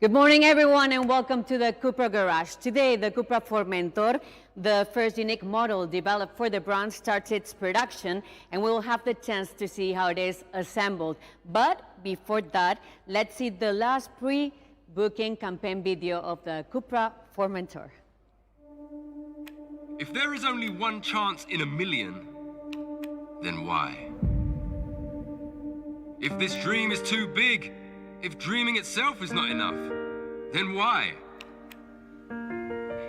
Good morning, everyone, and welcome to the CUPRA Garage. Today, the CUPRA Formentor, the first unique model developed for the brand, starts its production, and we will have the chance to see how it is assembled. But before that, let's see the last pre-booking campaign video of the CUPRA Formentor. If there is only one chance in a million, then why? If this dream is too big, if dreaming itself is not enough, then why?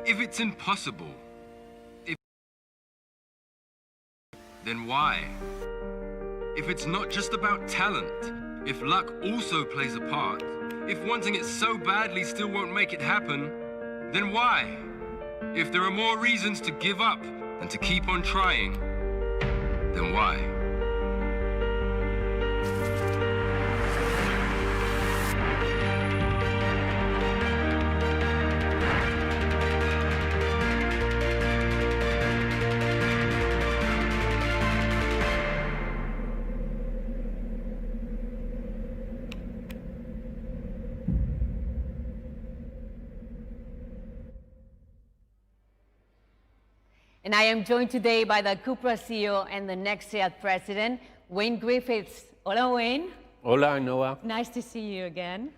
If it's impossible, then why? If it's not just about talent, if luck also plays a part, if wanting it so badly still won't make it happen, then why? If there are more reasons to give up than to keep on trying, then why? And I am joined today by the CUPRA CEO and the next 𝗖𝗇 president, Wayne Griffiths. Hola, Wayne. Hola, Noah. Nice to see you again.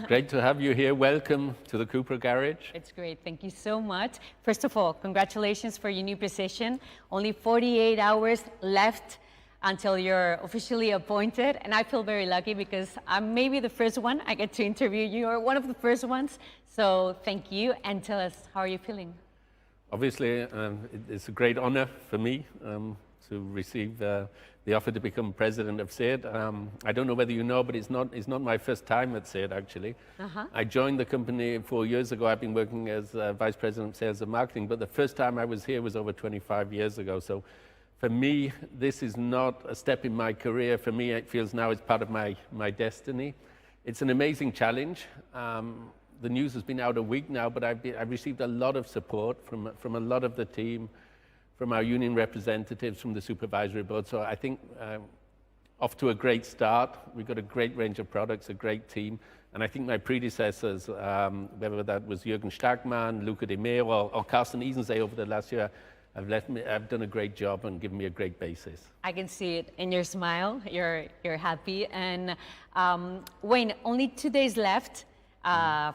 Great to have you here. Welcome to the CUPRA Garage. It's great. Thank you so much. First of all, congratulations for your new position. Only 48 hours left until you're officially appointed. And I feel very lucky because I'm maybe the first one I get to interview you, or one of the first ones. So thank you, and tell us, how are you feeling? Obviously, it's a great honor for me to receive the offer to become president of 𝗖𝗇. I don't know whether you know, but it's not my first time at 𝗖𝗇, actually. I joined the company 4 years ago. I've been working as vice president of sales and marketing, but the first time I was here was over 25 years ago. So for me, this is not a step in my career. For me, it feels now it's part of my destiny. It's an amazing challenge. The news has been out a week now, but I've received a lot of support from a lot of the team, from our union representatives, from the supervisory board. So I think off to a great start. We've got a great range of products, a great team. And I think my predecessors, whether that was Jürgen Starkmann, 𝗪𝗂𝗍𝗄, or Carsten Isenseeß over the last year, have done a great job and given me a great basis. I can see it in your smile. You're happy. And Wayne, only 2 days left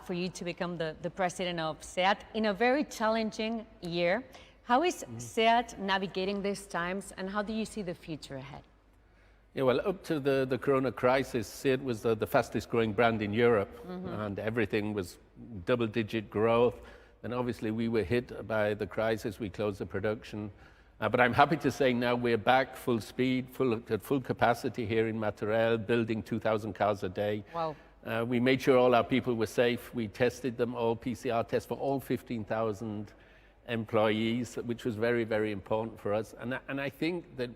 for you to become the president of 𝗖𝗇 in a very challenging year. How is 𝗖𝗇 navigating these times, and how do you see the future ahead? Yeah, well, up to the Corona crisis, 𝗖𝗇 was the fastest growing brand in Europe, and everything was double-digit growth. And obviously we were hit by the crisis. We closed the production. But I'm happy to say now we're back full speed, at full capacity here in Martorell, building 2,000 cars a day. Wow. We made sure all our people were safe. We tested them all, PCR tests for all 15,000 employees, which was very, very important for us. And I think that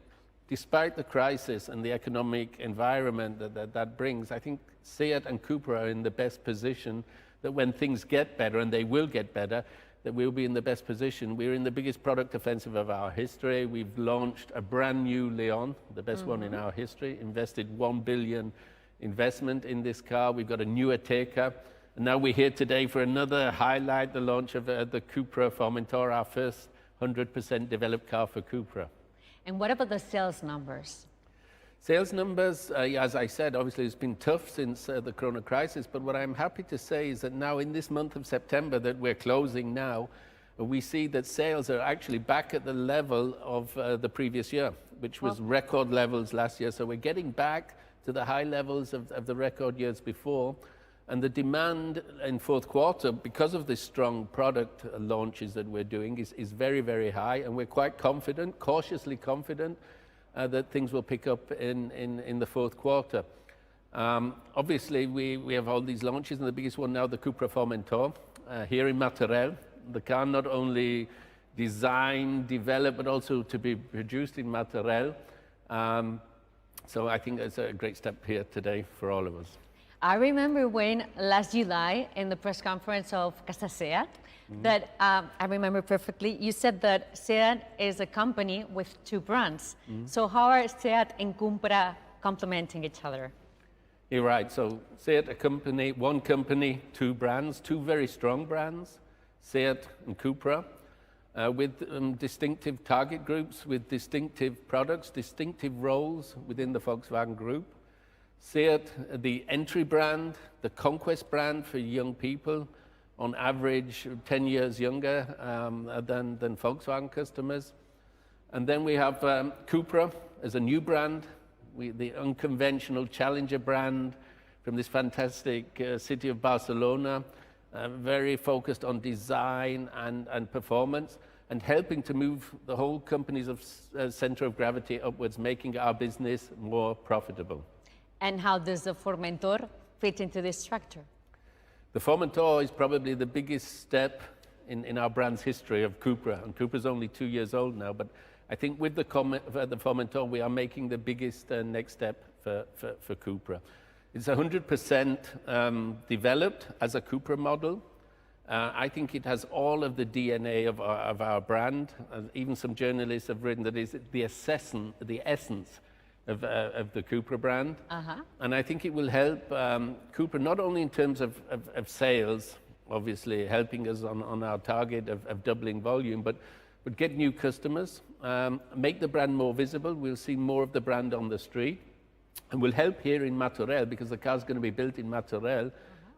despite the crisis and the economic environment that brings, I think 𝗖𝗇 and CUPRA are in the best position that when things get better, and they will get better, that we'll be in the best position. We're in the biggest product offensive of our history. We've launched a brand new Leon, the best one in our history, invested 1 billion investment in this car. We've got a newer 𝗃𝗃. And now we're here today for another highlight, the launch of the CUPRA Formentor, our first 100% developed car for CUPRA. And what about the sales numbers? Sales numbers, as I said, obviously it's been tough since the Corona crisis, but what I'm happy to say is that now in this month of September that we're closing now, we see that sales are actually back at the level of the previous year, which was record levels last year. So we're getting back to the high levels of the record years before. And the demand in fourth quarter, because of the strong product launches that we're doing, is very, very high. And we're quite confident, cautiously confident, that things will pick up in the fourth quarter. Obviously, we have all these launches, and the biggest one now, the CUPRA Formentor, here in Martorell. The car not only designed, developed, but also to be produced in Martorell. So I think it's a great step here today for all of us. I remember when last July in the press conference of Casa 𝗖𝗇 that I remember perfectly, you said that 𝗖𝗇 is a company with two brands. So how are 𝗖𝗇 and CUPRA complementing each other? You're right. So 𝗧𝗏, a company, one company, two brands, two very strong brands, 𝗧𝗏 and CUPRA, with distinctive target groups, with distinctive products, distinctive roles within the Volkswagen Group. 𝗧𝗏, the entry brand, the conquest brand for young people, on average 10 years younger than Volkswagen customers. And then we have CUPRA as a new brand, the unconventional challenger brand from this fantastic city of Barcelona, very focused on design and performance, and helping to move the whole company's center of gravity upwards, making our business more profitable. And how does the Formentor fit into this structure? The Formentor is probably the biggest step in our brand's history of CUPRA, and CUPRA's only 2 years old now, but I think with the Formentor, we are making the biggest next step for CUPRA. It's 100% developed as a CUPRA model. I think it has all of the DNA of our brand. Even some journalists have written that it's the essence of the CUPRA brand. And I think it will help CUPRA not only in terms of sales, obviously helping us on our target of doubling volume, but get new customers, make the brand more visible. We'll see more of the brand on the street, and will help here in Martorell, because the car's going to be built in Martorell,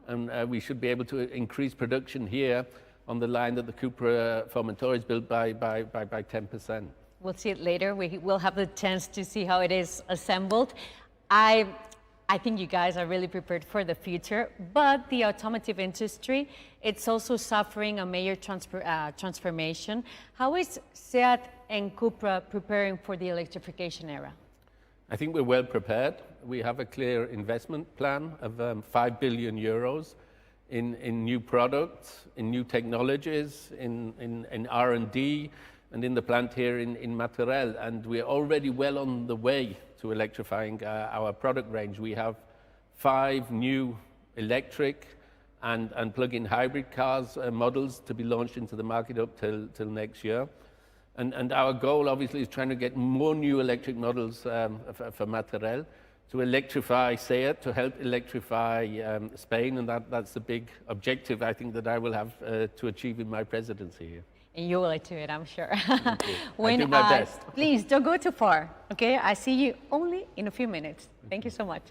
and we should be able to increase production here on the line that the CUPRA Formentor is built by 10%. We'll see it later. We will have the chance to see how it is assembled. I think you guys are really prepared for the future, but the automotive industry, it's also suffering a major transformation. How is 𝗧𝗏 and CUPRA preparing for the electrification era? I think we're well prepared. We have a clear investment plan of 5 billion euros in new products, in new technologies, in R&D, and in the plant here in Martorell. And we're already well on the way to electrifying our product range. We have 5 new electric and plug-in hybrid cars models to be launched into the market up till next year. And our goal obviously is trying to get more new electric models for Martorell, to electrify 𝗧𝗏, to help electrify Spain, and that's the big objective I think that I will have to achieve in my presidency here. And you will achieve it, I'm sure. I do my best. Please don't go too far, okay? I see you only in a few minutes. Thank you so much.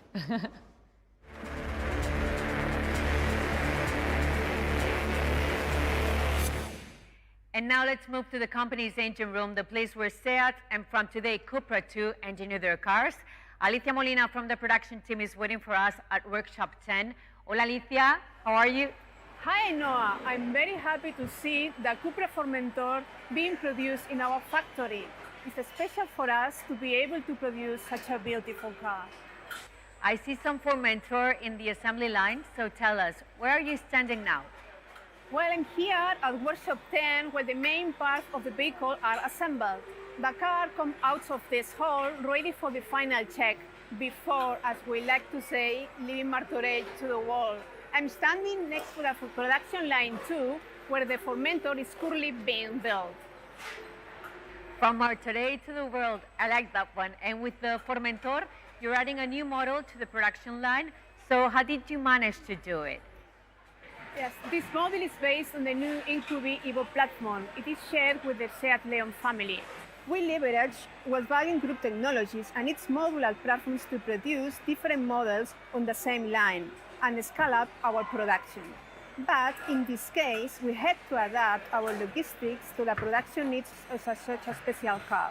And now let's move to the company's engine room, the place where 𝗧𝗏 and from today CUPRA too engineer their cars. Alicia Molina from the production team is waiting for us at workshop 10. Hola Alicia, how are you? Hi Noah, I'm very happy to see the CUPRA Formentor being produced in our factory. It's special for us to be able to produce such a beautiful car. I see some Formentor in the assembly line, so tell us, where are you standing now? Well, I'm here at workshop 10, where the main parts of the vehicle are assembled. The car comes out of this hall ready for the final check before, as we like to say, leaving Martorell to the world. I'm standing next to the production line 2, where the Formentor is currently being built. From Martorell to the world, I like that one. And with the Formentor, you're adding a new model to the production line. So how did you manage to do it? Yes, this model is based on the new 𝗃𝗏𝗵𝗂 platform. It is shared with the 𝗧𝗏 Leon family. We leverage Volkswagen Group technologies and its modular platforms to produce different models on the same line and scale up our production. But in this case, we had to adapt our logistics to the production needs of such a special car.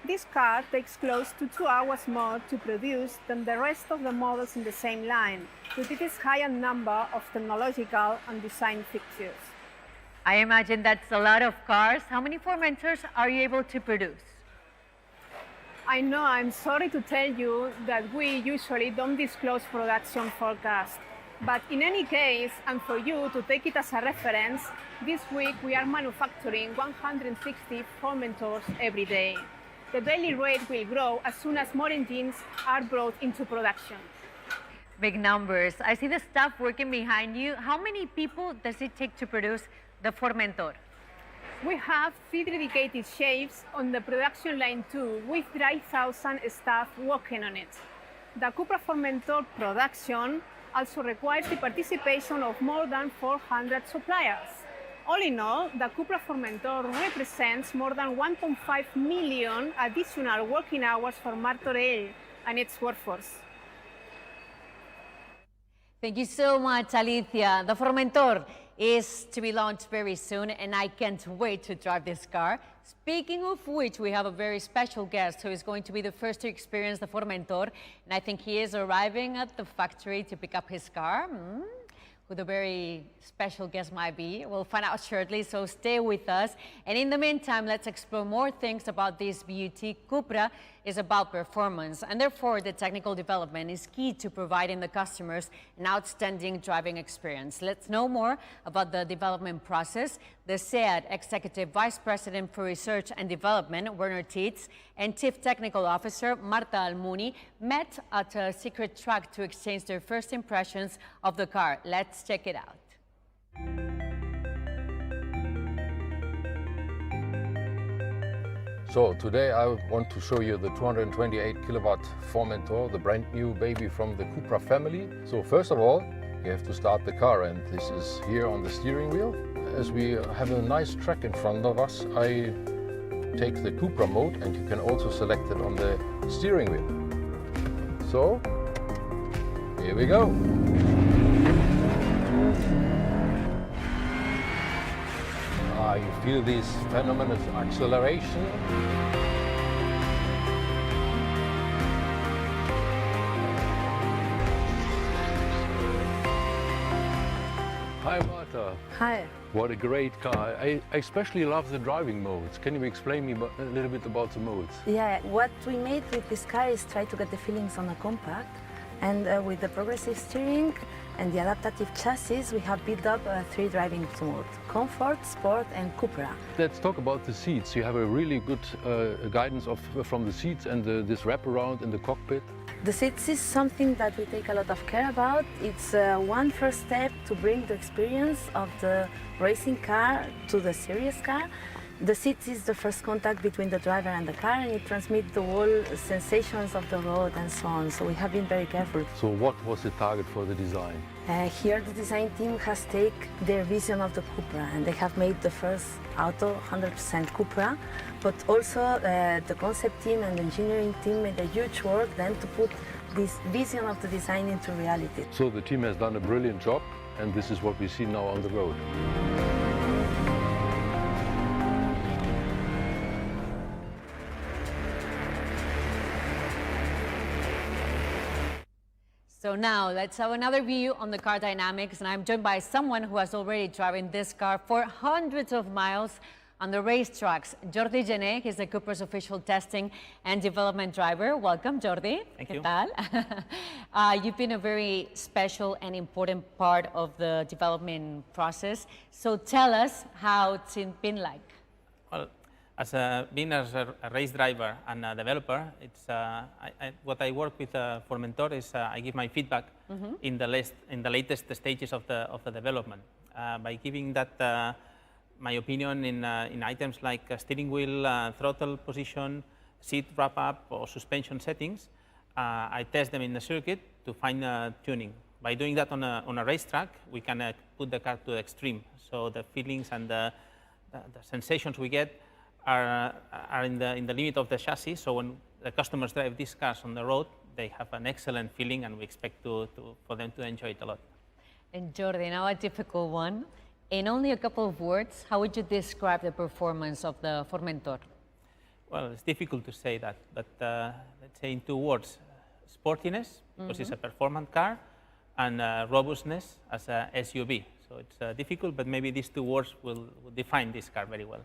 This car takes close to 2 hours more to produce than the rest of the models in the same line, with its higher number of technological and design features. I imagine that's a lot of cars. How many Formentors are you able to produce? I know, I'm sorry to tell you that we usually don't disclose production forecasts. But in any case, and for you to take it as a reference, this week we are manufacturing 160 Formentors every day. The daily rate will grow as soon as more engines are brought into production. Big numbers. I see the staff working behind you. How many people does it take to produce the Formentor? We have 3 dedicated shifts on the production line 2 with 3,000 staff working on it. The CUPRA Formentor production also requires the participation of more than 400 suppliers. All in all, the CUPRA Formentor represents more than 1.5 million additional working hours for 𝗵𝗺 and its workforce. Thank you so much, Alicia. The Formentor is to be launched very soon, and I can't wait to drive this car. Speaking of which, we have a very special guest who is going to be the first to experience the Formentor, and I think he is arriving at the factory to pick up his car. Who the very special guest might be. We'll find out shortly, so stay with us. And in the meantime, let's explore more things about this beauty. CUPRA is about performance, and therefore the technical development is key to providing the customers an outstanding driving experience. Let's know more about the development process. The SEAT Executive Vice President for Research and Development, Werner Tietz, and Chief Technical Officer, Marta Almuni, met at a secret track to exchange their first impressions of the car. Let's check it out. So today I want to show you the 228 kilowatt Formentor, the brand new baby from the CUPRA family. So first of all, you have to start the car, and this is here on the steering wheel. As we have a nice track in front of us, I take the CUPRA mode, and you can also select it on the steering wheel. So here we go. You feel this phenomenal acceleration. Hi Marta. Hi. What a great car. I especially love the driving modes. Can you explain me a little bit about the modes? Yeah, what we made with this car is try to get the feelings on a compact, and with the progressive steering and the adaptive chassis, we have built up 3 driving modes: Comfort, Sport and CUPRA. Let's talk about the seats. You have a really good guidance from the seats and this wraparound in the cockpit. The seats is something that we take a lot of care about. It's one first step to bring the experience of the racing car to the serious car. The seats is the first contact between the driver and the car, and it transmits the whole sensations of the road and so on. So we have been very careful. So what was the target for the design? Here the design team has taken their vision of the CUPRA, and they have made the first auto 100% CUPRA, but also the concept team and the engineering team made a huge work then to put this vision of the design into reality. So the team has done a brilliant job, and this is what we see now on the road. So now let's have another view on the car dynamics, and I'm joined by someone who has already driven this car for hundreds of miles on the racetracks. Jordi Gené, he's the CUPRA's official testing and development driver. Welcome, Jordi. Thank you. ¿Qué tal? You've been a very special and important part of the development process. So tell us how it's been like. Well, being as a race driver and a developer, it's what I work with Formentor is I give my feedback in the latest stages of the development by giving that my opinion in items like steering wheel, throttle position, seat wrap-up, or suspension settings. I test them in the circuit to find tuning. By doing that on a racetrack, we can put the car to the extreme. So the feelings and the sensations we get are in the limit of the chassis. So when the customers drive these cars on the road, they have an excellent feeling, and we expect for them to enjoy it a lot. And Jordi, now a difficult one. In only a couple of words, how would you describe the performance of the Formentor? Well, it's difficult to say that, but let's say in 2 words: sportiness, because it's a performance car, and robustness as a SUV. So it's difficult, but maybe these 2 words will define this car very well.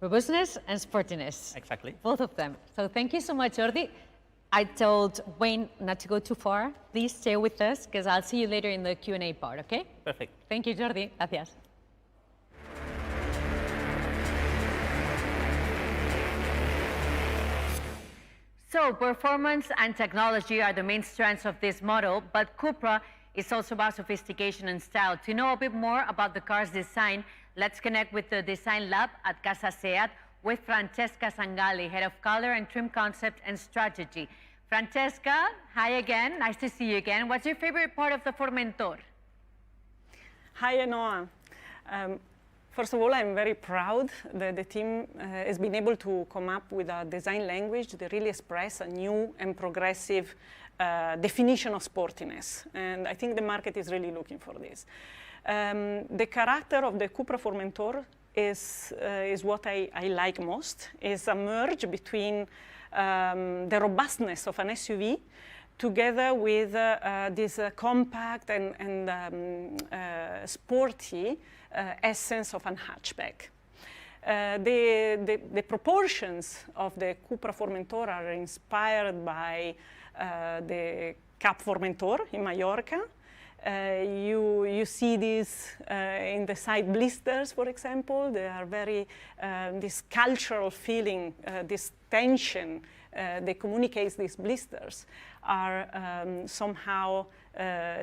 Robustness and sportiness. Exactly. Both of them. So thank you so much, Jordi. I told Wayne not to go too far. Please stay with us, because I'll see you later in the Q&A part, okay? Perfect. Thank you, Jordi. Gracias. So performance and technology are the main strengths of this model, but CUPRA is also about sophistication and style. To know a bit more about the car's design, let's connect with the design lab at Casa SEAT with Francesca Sangalli, head of color and trim concept and strategy. Francesca, hi again. Nice to see you again. What's your favorite part of the Formentor? Hi, Noah. First of all, I'm very proud that the team has been able to come up with a design language that really expresses a new and progressive definition of sportiness. And I think the market is really looking for this. The character of the CUPRA Formentor is what I like most. It's a merge between the robustness of an SUV together with this compact and sporty essence of an hatchback. The proportions of the CUPRA Formentor are inspired by the 𝗵𝗀𝘀𝗺𝗿 in Mallorca. You see this in the side blisters, for example. They are very, this cultural feeling, this tension that communicates these blisters are somehow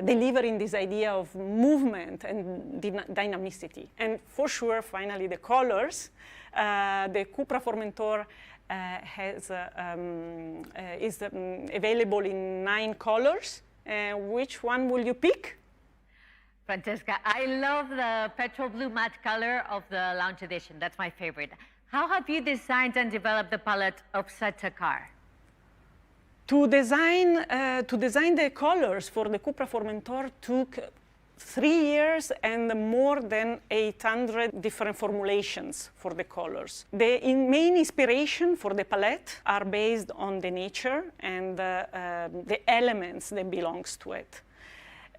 delivering this idea of movement and dynamicity. And for sure, finally, the colors. The CUPRA Formentor is available in 9 colors. Which one will you pick? Francesca, I love the petrol blue matte color of the Lounge Edition. That's my favorite. How have you designed and developed the palette of such a car? To design the colors for the CUPRA Formentor took 3 years and more than 800 different formulations for the colors. The main inspiration for the palette are based on the nature and the elements that belongs to it.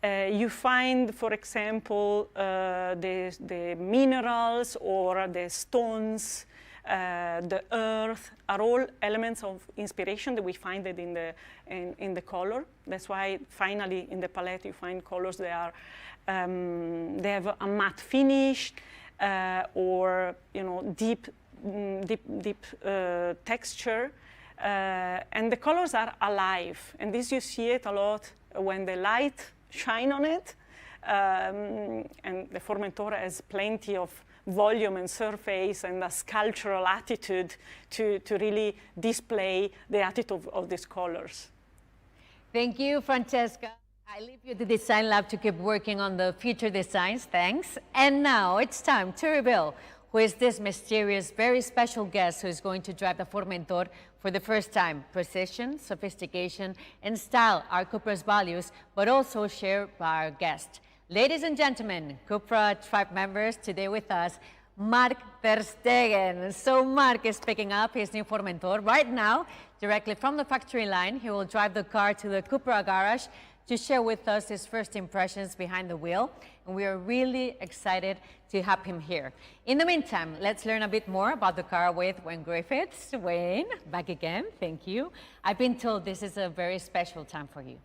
You find, for example, the minerals or the stones, the earth are all elements of inspiration that we find it in the color. That's why finally in the palette you find colors that are they have a matte finish or deep texture, and the colors are alive. And this you see it a lot when the light shine on it, and the Formentor has plenty of volume and surface and a sculptural attitude to really display the attitude of these colors. Thank you, Francesca. I leave you the design lab to keep working on the future designs. Thanks. And now it's time to reveal who is this mysterious, very special guest who is going to drive the Formentor for the first time. Precision, sophistication, and style are CUPRA's values, but also shared by our guest. Ladies and gentlemen, CUPRA tribe members, today with us, Mark ter Stegen. So Mark is picking up his new Formentor right now, directly from the factory line. He will drive the car to the CUPRA garage to share with us his first impressions behind the wheel. And we are really excited to have him here. In the meantime, let's learn a bit more about the car with Wayne Griffiths. Wayne, back again, thank you. I've been told this is a very special time for you.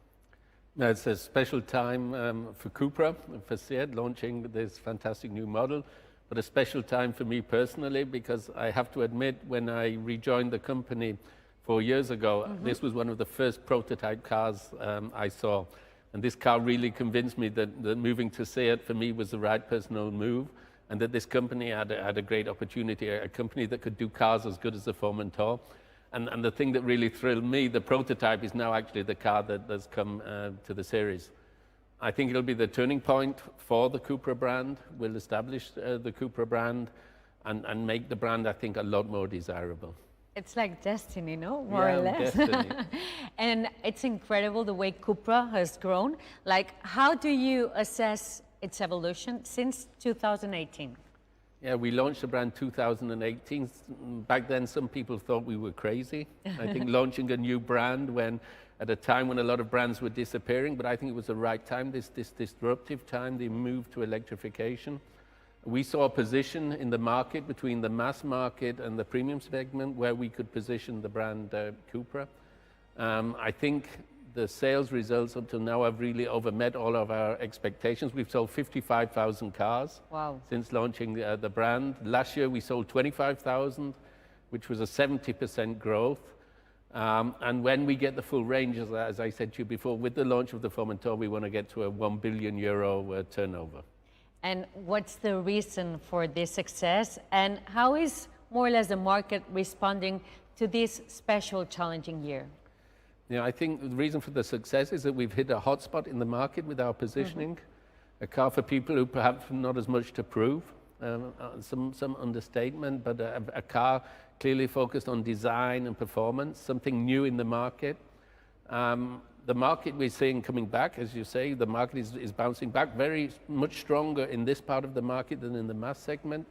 It's a special time for CUPRA, for SEAT, launching this fantastic new model, but a special time for me personally, because I have to admit, when I rejoined the company 4 years ago, this was one of the first prototype cars I saw. And this car really convinced me that moving to SEAT for me was the right personal move, and that this company had a great opportunity, a company that could do cars as good as the Formentor. And the thing that really thrilled me, the prototype is now actually the car that's come to the series. I think it'll be the turning point for the CUPRA brand. We'll establish the CUPRA brand and make the brand, I think, a lot more desirable. It's like destiny, no? More or less. Destiny. And it's incredible the way CUPRA has grown. Like, how do you assess its evolution since 2018? Yeah, we launched the brand 2018. Back then, some people thought we were crazy. I think launching a new brand at a time when a lot of brands were disappearing, but I think it was the right time, this disruptive time, the move to electrification. We saw a position in the market between the mass market and the premium segment where we could position the brand CUPRA. I think the sales results up till now have really overmet all of our expectations. We've sold 55,000 cars since launching the brand. Last year we sold 25,000, which was a 70% growth. And when we get the full range, as I said to you before, with the launch of the Formentor, we want to get to a €1 billion turnover. And what's the reason for this success? And how is more or less the market responding to this special, challenging year? Yeah, I think the reason for the success is that we've hit a hotspot in the market with our positioning. A car for people who perhaps not as much to prove, some understatement, but a car clearly focused on design and performance, something new in the market. The market we're seeing coming back, as you say, the market is bouncing back very much stronger in this part of the market than in the mass segment.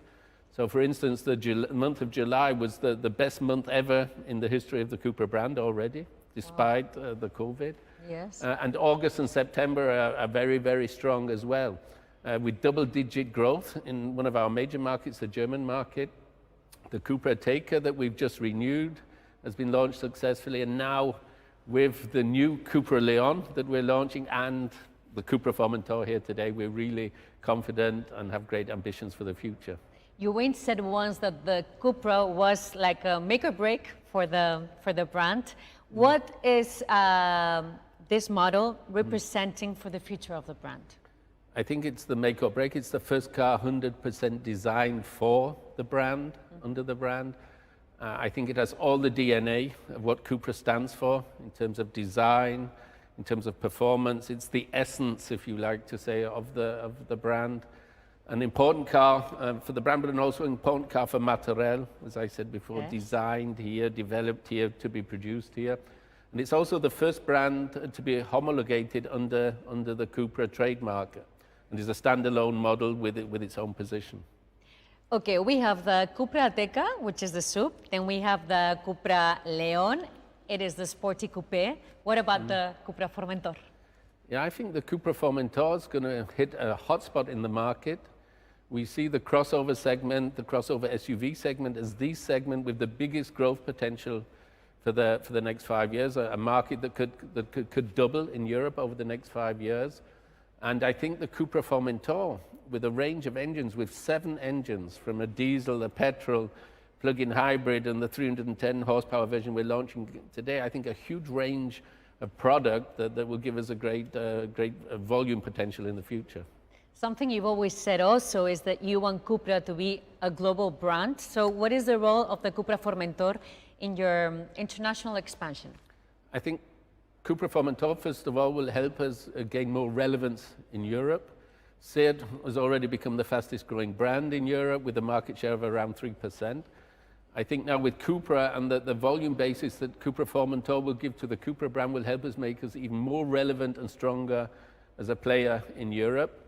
So for instance, the month of July was the best month ever in the history of the CUPRA brand already, despite the COVID. Yes. And August and September are very, very strong as well, with double-digit growth in one of our major markets, the German market. The CUPRA 𝗃𝗃 that we've just renewed has been launched successfully, and now with the new CUPRA Leon that we're launching and the CUPRA Formentor here today, we're really confident and have great ambitions for the future. 𝗀 said once that the CUPRA was like a make or break for the brand. What is this model representing for the future of the brand? I think it's the make or break. It's the first car 100% designed for the brand, under the brand. I think it has all the DNA of what CUPRA stands for in terms of design, in terms of performance. It's the essence, if you like to say, of the brand. An important car for the brand, but also an important car for Mattarell, as I said before, designed here, developed here, to be produced here. And it's also the first brand to be homologated under the CUPRA trademark, and is a standalone model with its own position. Okay, we have the CUPRA 𝗃𝗃, which is the SUV. Then we have the CUPRA Leon. It is the sporty coupe. What about the CUPRA Formentor? Yeah, I think the CUPRA Formentor is going to hit a hotspot in the market. We see the crossover segment, the crossover SUV segment, as the segment with the biggest growth potential for the next 5 years, a market that could double in Europe over the next 5 years. And I think the CUPRA Formentor, with a range of engines, with 7 engines, from a diesel, a petrol, plug-in hybrid, and the 310 horsepower version we're launching today, I think a huge range of product that will give us a great volume potential in the future. Something you've always said also is that you want CUPRA to be a global brand. So what is the role of the CUPRA Formentor in your international expansion? I think CUPRA Formentor, first of all, will help us gain more relevance in Europe. SEAT has already become the fastest growing brand in Europe with a market share of around 3%. I think now with CUPRA and the volume basis that CUPRA Formentor will give to the CUPRA brand will help us make us even more relevant and stronger as a player in Europe,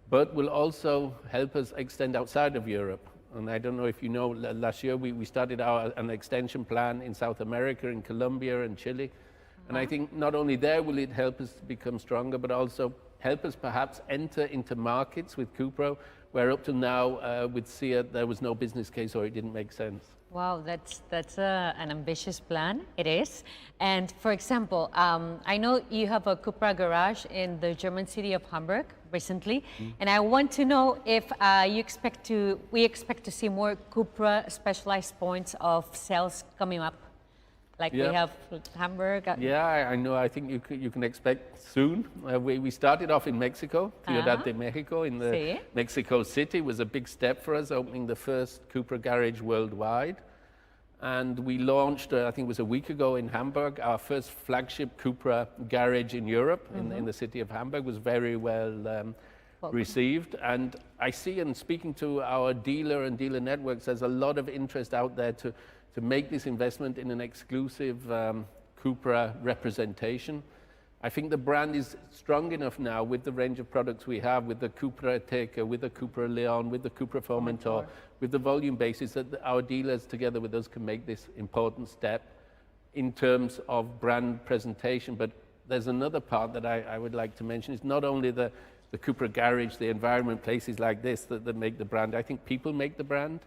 but will also help us extend outside of Europe. And I don't know if you know, last year we started an extension plan in South America, in Colombia and Chile. And I think not only there will it help us become stronger, but also help us perhaps enter into markets with CUPRA, where up to now with SEAT there was no business case or it didn't make sense. Wow, that's an ambitious plan. It is. And for example, I know you have a CUPRA garage in the German city of Hamburg recently, and I want to know if we expect to see more CUPRA specialized points of sales coming up, like we have Hamburg. Yeah, I know. I think you can expect soon. We started off in Mexico, Ciudad de Mexico, in the Mexico City. It was a big step for us, opening the first CUPRA garage worldwide. And we launched, I think it was a week ago in Hamburg, our first flagship CUPRA garage in Europe, in the city of Hamburg. Was very well received. And I see, and speaking to our dealer and dealer networks, there's a lot of interest out there to make this investment in an exclusive CUPRA representation. I think the brand is strong enough now with the range of products we have, with the CUPRA 𝗃𝗃, with the CUPRA Leon, with the CUPRA Formentor, with the volume basis, that our dealers together with us can make this important step in terms of brand presentation. But there's another part that I would like to mention. It's not only the CUPRA garage, the environment, places like this that make the brand. I think people make the brand.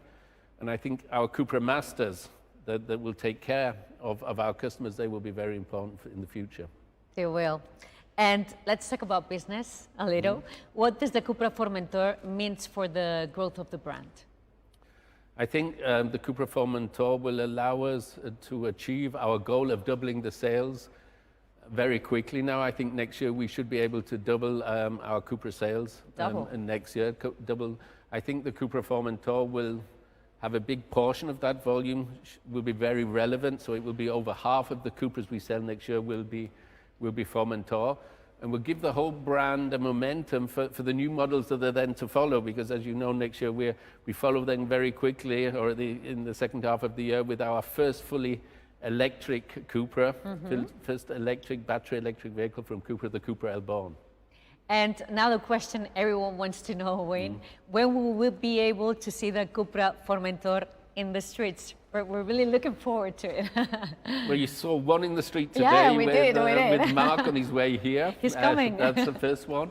And I think our CUPRA masters that will take care of our customers, they will be very important in the future. They will. And let's talk about business a little. What does the CUPRA Formentor means for the growth of the brand? I think the CUPRA Formentor will allow us to achieve our goal of doubling the sales very quickly now. I think next year we should be able to double our CUPRA sales. Double? And next year, double. I think the CUPRA Formentor will have a big portion of that volume, will be very relevant. So it will be over half of the CUPRAs we sell next year will be Formentor. And we'll give the whole brand a momentum for the new models that are then to follow, because as you know, next year we follow them very quickly, or in the second half of the year, with our first fully electric CUPRA, first battery electric vehicle from CUPRA, the CUPRA L-Born. And now the question everyone wants to know, Wayne, when will we be able to see the CUPRA Formentor in the streets? We're really looking forward to it. Well, you saw one in the street today yeah, we with, did. with Mark on his way here. He's coming. That's the first one.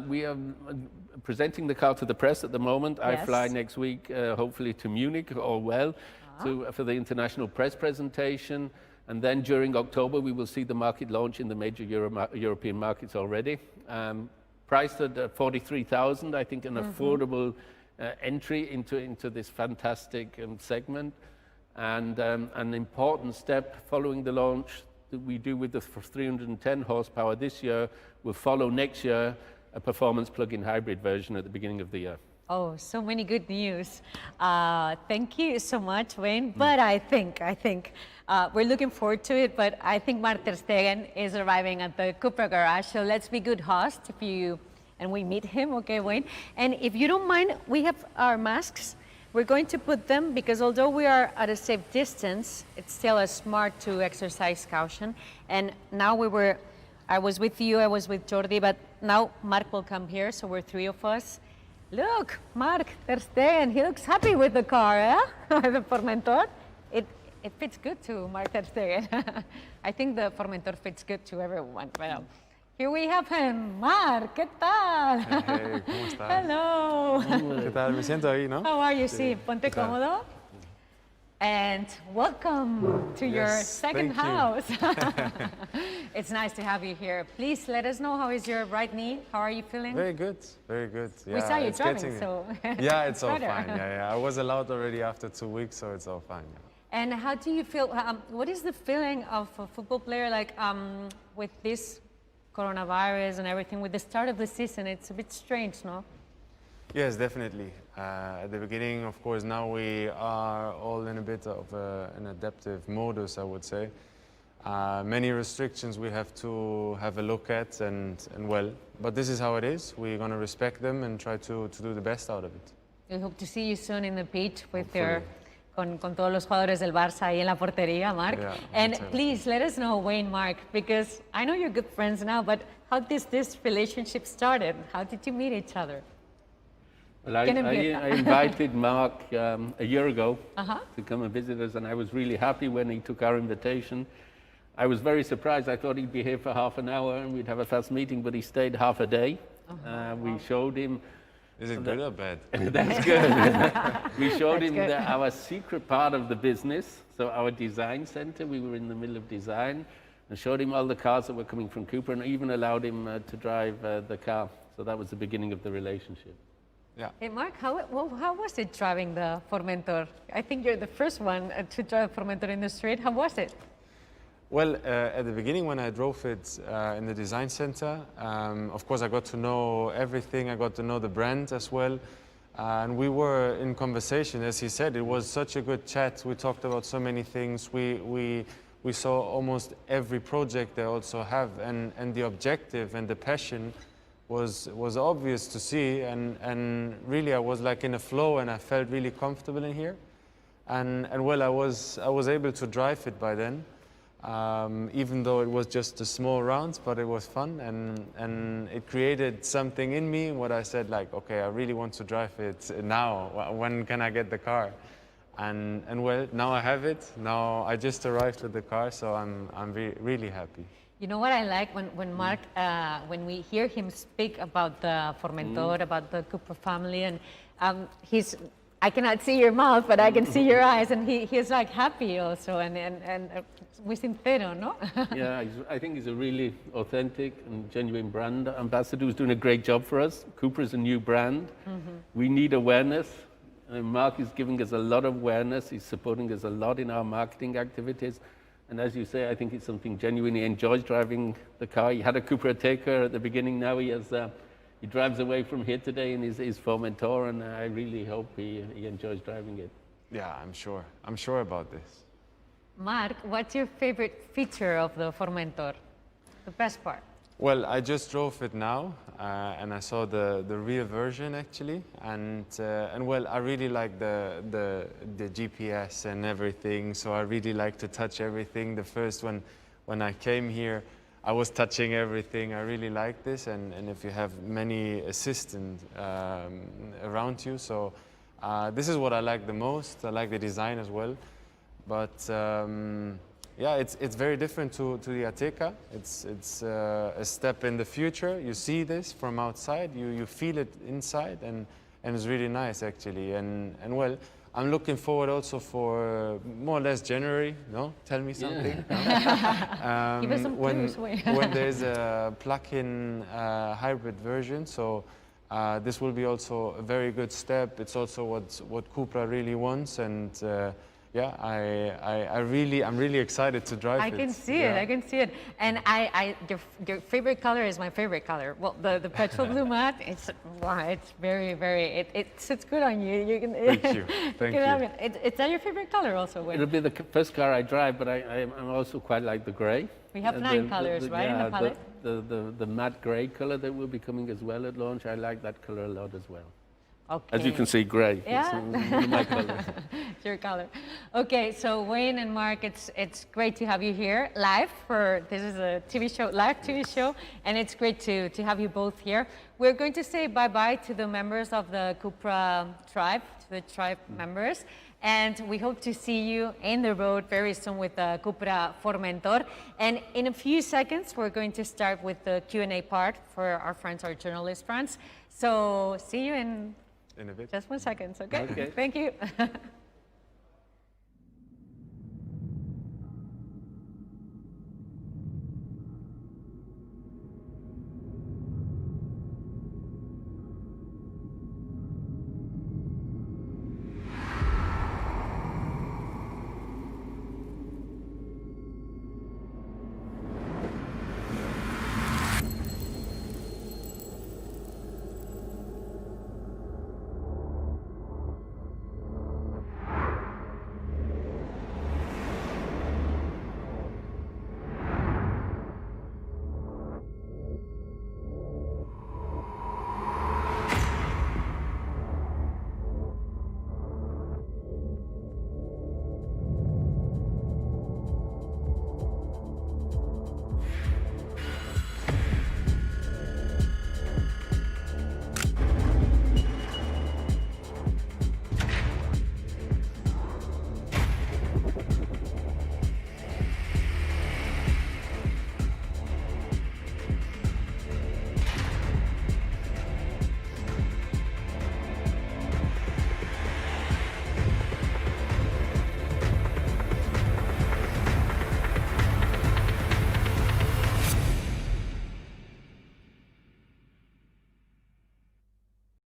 We are presenting the car to the press at the moment. Yes. I fly next week, hopefully to Munich, all well, for the international press presentation. And then during October, we will see the market launch in the major European markets already. Priced at 43,000, I think an affordable entry into this fantastic segment. And an important step following the launch that we do with the 310 horsepower this year will follow next year a performance plug-in hybrid version at the beginning of the year. Oh, so many good news. Thank you so much, Wayne. But I think we're looking forward to it, but I think Mark ter Stegen is arriving at the CUPRA garage, so let's be good hosts and we meet him, okay, Wayne? And if you don't mind, we have our masks. We're going to put them because although we are at a safe distance, it's still a smart to exercise caution. And now I was with you, I was with Jordi, but now Mark will come here, so we're three of us. Look, Mark ter Stegen, he looks happy with the car, eh? The Formentor. It fits good to Mark ter Stegen. I think the Formentor fits good to everyone. Well, here we have him. Mark, ¿qué tal? Hey, ¿cómo estás? Hello. ¿Qué tal? Me siento ahí, ¿no? How are you? Sí, ponte cómodo. And welcome to your second house. It's nice to have you here. Please let us know, how is your right knee? How are you feeling? Very good, very good. Yeah, we saw you driving, so yeah, it's all better. fine. Yeah. I was allowed already after 2 weeks, so it's all fine. Yeah. And how do you feel? What is the feeling of a football player like with this coronavirus and everything? With the start of the season, it's a bit strange, no? Yes, definitely. At the beginning, of course, now we are all in a bit of an adaptive modus, I would say. Many restrictions we have to have a look at, and well, but this is how it is. We're going to respect them and try to do the best out of it. We hope to see you soon in the pitch with con todos los jugadores del Barça ahí en la portería, Mark. Yeah, and please let us know, Wayne, Mark, because I know you're good friends now, but how did this relationship started? How did you meet each other? Well, I invited Mark a year ago to come and visit us, and I was really happy when he took our invitation. I was very surprised. I thought he'd be here for half an hour and we'd have a fast meeting, but he stayed half a day. We showed him... Is it good or bad? That's good. We showed him our secret part of the business, so our design center. We were in the middle of design, and showed him all the cars that were coming from CUPRA, and even allowed him to drive the car. So that was the beginning of the relationship. Yeah. Hey, Mark, how was it driving the Formentor? I think you're the first one to drive Formentor in the street. How was it? Well, at the beginning when I drove it in the design center, of course I got to know everything. I got to know the brand as well. And we were in conversation, as he said. It was such a good chat. We talked about so many things. We saw almost every project they also have, and the objective and the passion was obvious to see, and really I was like in a flow, and I felt really comfortable in here. And well, I was able to drive it by then. Even though it was just a small round, but it was fun, and it created something in me. What I said, like, okay, I really want to drive it now. When can I get the car? And well, now I have it. Now I just arrived with the car, so I'm really happy. You know what I like when Mark, when we hear him speak about the Formentor, about the CUPRA family, and I cannot see your mouth, but I can see your eyes, and he's like happy also, and muy sincero, no? Yeah, I think he's a really authentic and genuine brand ambassador who's doing a great job for us. CUPRA is a new brand. We need awareness. And Mark is giving us a lot of awareness. He's supporting us a lot in our marketing activities. And as you say, I think it's something genuine. He enjoys driving the car. He had a CUPRA Taker at the beginning. Now he has. He drives away from here today in his Formentor, and I really hope he enjoys driving it. Yeah, I'm sure. I'm sure about this. Mark, what's your favorite feature of the Formentor? The best part? Well, I just drove it now, and I saw the real version actually, and well, I really like the GPS and everything. So I really like to touch everything. The first one, when I came here, I was touching everything. I really like this, and if you have many assistants around you, so this is what I like the most. I like the design as well, but. Yeah, it's very different to the 𝗃𝗃𝗃. It's a step in the future. You see this from outside, you feel it inside, and it's really nice actually. And well, I'm looking forward also for more or less January. No, tell me something. Yeah. Give us some clues. When there's a plug-in hybrid version, so this will be also a very good step. It's also what CUPRA really wants, and. Yeah, I'm really excited to drive it. I can see it. I can see it. And your favorite color is my favorite color. Well, the petrol blue matte. It's very it sits good on you. You can. Thank you. Thank you. Is that your favorite color also? It'll be the first car I drive, but I'm also quite like the grey. We have 9 colors, right, in the palette. The matte grey color that will be coming as well at launch. I like that color a lot as well. Okay. As you can see, grey. Yeah. It's my color. It's your color. Okay, so Wayne and Mark, it's great to have you here live this is a TV show, live TV show, and it's great to have you both here. We're going to say bye-bye to the members of the CUPRA tribe, to the tribe members, and we hope to see you in the road very soon with the CUPRA Formentor. And in a few seconds, we're going to start with the Q&A part for our friends, our journalist friends. So see you in a bit. Just 1 second, okay? Okay. Thank you.